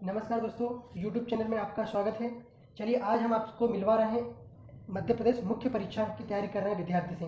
नमस्कार दोस्तों, YouTube channel में आपका स्वागत है। चलिए आज हम आपको मिलवा रहे हैं मध्य प्रदेश मुख्य परीक्षा की तैयारी कर रहे हैं विद्यार्थी से।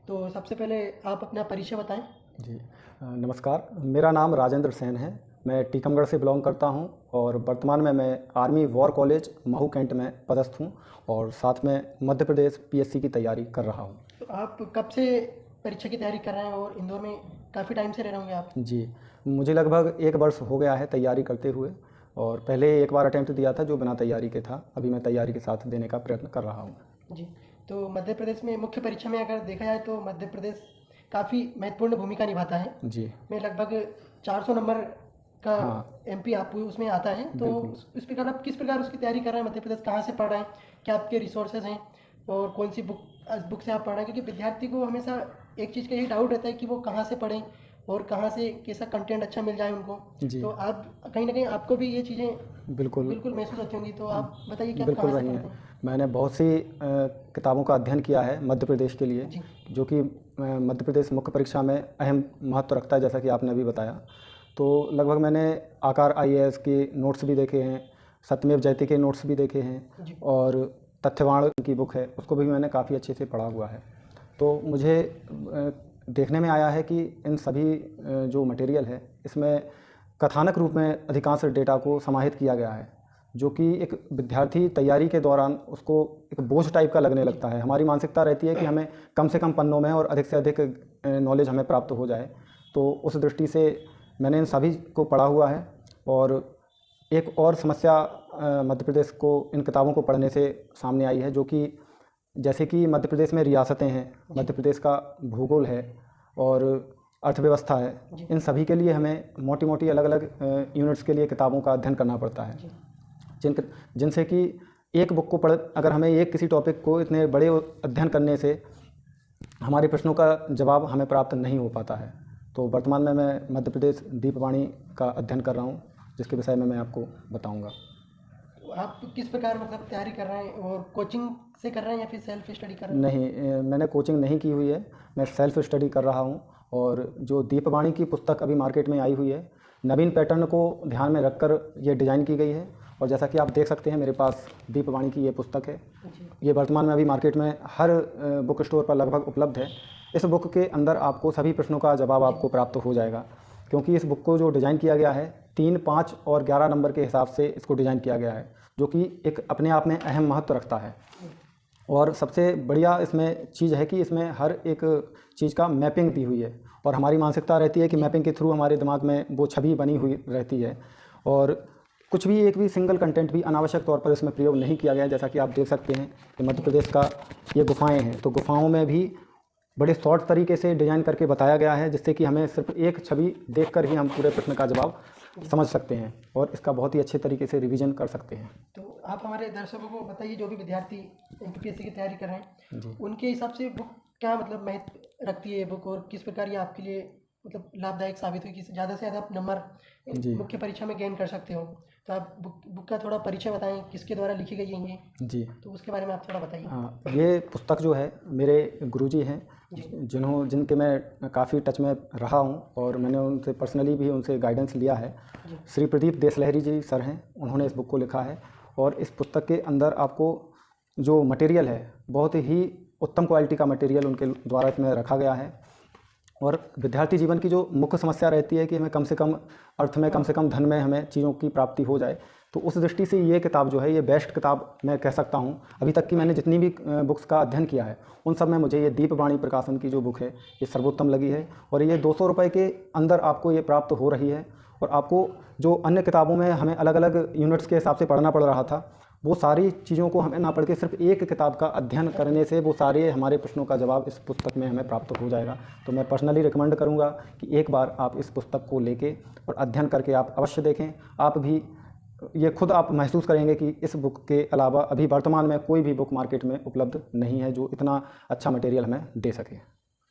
तो सबसे पहले आप अपना परिचय बताएं। जी नमस्कार, मेरा नाम राजेंद्र सेन है। मैं टीकमगढ़ से बिलोंग करता हूं और वर्तमान में मैं army war college Mhow cantt में पदस्थ हूं और साथ में मध्य प्रदेश पीएससी की तैयारी कर रहा हूं। तो आप कब से परीक्षा की तैयारी कर रहे हैं और इंदौर में काफ़ी टाइम से रह रहे होंगे आप? जी, मुझे लगभग 1 वर्ष हो गया है तैयारी करते हुए और पहले एक बार अटेम्प्ट दिया था जो बिना तैयारी के था। अभी मैं तैयारी के साथ देने का प्रयत्न कर रहा हूँ। जी, तो मध्य प्रदेश में मुख्य परीक्षा में अगर देखा जाए तो मध्य प्रदेश काफ़ी महत्वपूर्ण भूमिका निभाता है। जी, में लगभग 400 नंबर का हाँ, एमपी आप उसमें आता है। तो इस प्रकार आप किस प्रकार उसकी तैयारी कर रहे हैं? मध्य प्रदेश कहाँ से पढ़ रहे हैं, क्या आपके रिसोर्सेज हैं और कौन सी बुक से आप पढ़ रहे हैं? क्योंकि विद्यार्थी को हमेशा एक चीज़ का यही डाउट रहता है कि वो कहाँ से पढ़ें और कहाँ से कैसा कंटेंट अच्छा मिल जाए उनको। जी, तो आप कहीं ना कहीं आपको भी ये चीज़ें बिल्कुल बिल्कुल महसूस होती होंगी। तो आप बताइए कि आप बिल्कुल कहाँ से रही पढ़ते हैं। हैं? मैंने बहुत सी किताबों का अध्ययन किया है मध्य प्रदेश के लिए, जी जो कि मध्य प्रदेश मुख्य परीक्षा में अहम महत्व रखता है, जैसा कि आपने अभी बताया। तो लगभग मैंने आकार आईएएस के नोट्स भी देखे हैं, सत्यमेव जयते के नोट्स भी देखे हैं जी और तथ्यवाण की बुक है उसको भी मैंने काफ़ी अच्छे से पढ़ा हुआ है। तो मुझे देखने में आया है कि इन सभी जो मटेरियल है इसमें कथानक रूप में अधिकांश डेटा को समाहित किया गया है, जो कि एक विद्यार्थी तैयारी के दौरान उसको एक बोझ टाइप का लगने लगता है। हमारी मानसिकता रहती है कि हमें कम से कम पन्नों में और अधिक से अधिक नॉलेज हमें प्राप्त हो जाए। तो उस दृष्टि से मैंने इन सभी को पढ़ा हुआ है। और एक और समस्या मध्य प्रदेश को इन किताबों को पढ़ने से सामने आई है, जो कि जैसे कि मध्य प्रदेश में रियासतें हैं, मध्य प्रदेश का भूगोल है और अर्थव्यवस्था है। इन सभी के लिए हमें मोटी मोटी अलग अलग यूनिट्स के लिए किताबों का अध्ययन करना पड़ता है, जिनसे कि एक बुक को पढ़ अगर हमें एक किसी टॉपिक को इतने बड़े अध्ययन करने से हमारे प्रश्नों का जवाब हमें प्राप्त नहीं हो पाता है। तो वर्तमान में मैं मध्य प्रदेश दीपवाणी का अध्ययन कर रहा हूँ, जिसके विषय में मैं आपको बताऊँगा। तो आप किस प्रकार मतलब तैयारी कर रहे हैं और कोचिंग से कर रहे हैं या फिर सेल्फ स्टडी कर रहे हैं? नहीं, मैंने कोचिंग नहीं की हुई है, मैं सेल्फ स्टडी कर रहा हूँ। और जो दीपवाणी की पुस्तक अभी मार्केट में आई हुई है, नवीन पैटर्न को ध्यान में रखकर ये डिज़ाइन की गई है। और जैसा कि आप देख सकते हैं मेरे पास दीपवाणी की ये पुस्तक है। ये वर्तमान में अभी मार्केट में हर बुक स्टोर पर लगभग उपलब्ध है। इस बुक के अंदर आपको सभी प्रश्नों का जवाब आपको प्राप्त हो जाएगा, क्योंकि इस बुक को जो डिज़ाइन किया गया है 3, 5 और 11 नंबर के हिसाब से इसको डिज़ाइन किया गया है, जो कि एक अपने आप में अहम महत्व रखता है। और सबसे बढ़िया इसमें चीज़ है कि इसमें हर एक चीज़ का मैपिंग दी हुई है। और हमारी मानसिकता रहती है कि मैपिंग के थ्रू हमारे दिमाग में वो छवि बनी हुई रहती है और कुछ भी एक भी सिंगल कंटेंट भी अनावश्यक तौर पर इसमें प्रयोग नहीं किया गया है। जैसा कि आप देख सकते हैं कि मध्य प्रदेश का ये गुफाएं हैं, तो गुफाओं में भी बड़े शॉर्ट तरीके से डिज़ाइन करके बताया गया है, जिससे कि हमें सिर्फ एक छवि देखकर ही हम पूरे प्रश्न का जवाब समझ सकते हैं और इसका बहुत ही अच्छे तरीके से रिवीजन कर सकते हैं। तो आप हमारे दर्शकों को बताइए, जो भी विद्यार्थी एमपीएससी की तैयारी कर रहे हैं जी, उनके हिसाब से बुक क्या मतलब महत्व रखती है ये बुक और किस प्रकार ये आपके लिए मतलब लाभदायक साबित हुई कि ज़्यादा से ज़्यादा आप नंबर जी, मुख्य परीक्षा में गेन कर सकते हो? तो आप बुक का थोड़ा परिचय बताएं, किसके द्वारा लिखी गई है ये, जी। तो उसके बारे में आप थोड़ा बताइए। हाँ, ये पुस्तक जो है मेरे गुरुजी हैं, जिनके मैं काफ़ी टच में रहा हूँ और मैंने उनसे पर्सनली भी उनसे गाइडेंस लिया है। श्री प्रदीप देसलहरी जी सर हैं, उन्होंने इस बुक को लिखा है। और इस पुस्तक के अंदर आपको जो मटेरियल है बहुत ही उत्तम क्वालिटी का मटेरियल उनके द्वारा इसमें रखा गया है। और विद्यार्थी जीवन की जो मुख्य समस्या रहती है कि हमें कम से कम अर्थ में, कम से कम धन में हमें चीज़ों की प्राप्ति हो जाए, तो उस दृष्टि से ये किताब जो है ये बेस्ट किताब मैं कह सकता हूँ। अभी तक की मैंने जितनी भी बुक्स का अध्ययन किया है उन सब में मुझे ये दीपवाणी प्रकाशन की जो बुक है ये सर्वोत्तम लगी है। और ये 200 रुपये के अंदर आपको ये प्राप्त हो रही है। और आपको जो अन्य किताबों में हमें अलग अलग यूनिट्स के हिसाब से पढ़ना पड़ रहा था, वो सारी चीज़ों को हमें ना पढ़ के सिर्फ एक किताब का अध्ययन करने से वो सारे हमारे प्रश्नों का जवाब इस पुस्तक में हमें प्राप्त हो जाएगा। तो मैं पर्सनली रिकमेंड करूँगा कि एक बार आप इस पुस्तक को लेके और अध्ययन करके आप अवश्य देखें। आप भी ये खुद आप महसूस करेंगे कि इस बुक के अलावा अभी वर्तमान में कोई भी बुक मार्केट में उपलब्ध नहीं है जो इतना अच्छा मटेरियल हमें दे सके।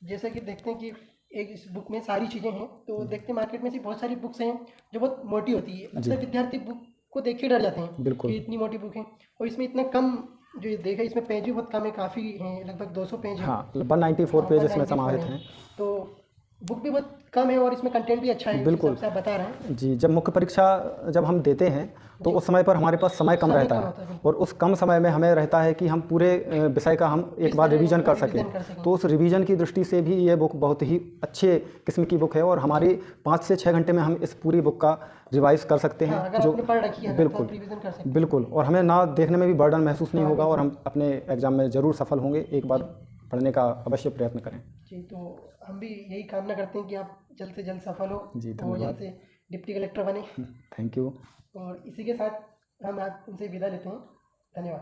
जैसे कि देखते हैं कि एक इस बुक में सारी चीज़ें हैं, तो देखते हैं मार्केट में ऐसी बहुत सारी बुक्स हैं जो बहुत मोटी होती है। अक्सर विद्यार्थी बुक को देख के डर जाते हैं बिल्कुल। कि इतनी मोटी बुक है और इसमें इतना कम जो ये देखा, इसमें पेज भी बहुत कम है, काफ़ी हैं, लगभग 200 पेज हैं। हाँ, 194 पेज इसमें समाहित हैं। तो बुक भी बहुत कम है और इसमें कंटेंट भी अच्छा है, जिस बिल्कुल। हिसाब से आप बता रहे हैं। जी, जब मुख्य परीक्षा जब हम देते हैं तो उस समय पर हमारे पास समय कम समय रहता कम है होता है, और उस कम समय में हमें रहता है कि हम पूरे विषय का हम एक बार तरह रिवीजन कर रिवीजन कर सकें। सकें। तो उस रिवीजन की दृष्टि से भी ये बुक बहुत ही अच्छे किस्म की बुक है और हमारी 5 से 6 घंटे में हम इस पूरी बुक का रिवाइज कर सकते हाँ, हैं, अगर जो आपने पढ़ रखी है तो बिल्कुल आप रिवीजन कर सकते हैं। बिल्कुल, और हमें ना देखने में भी बर्डन महसूस नहीं हाँ, होगा और हम अपने एग्ज़ाम में ज़रूर सफल होंगे। एक बार पढ़ने का अवश्य प्रयत्न करें। जी, तो हम भी यही कामना करते हैं कि आप जल्द से जल्द सफल हो जी, और धन्यवाद। जल्द से डिप्टी कलेक्टर बने। Thank you. और इसी के साथ हम आज उनसे विदा लेते हैं। धन्यवाद।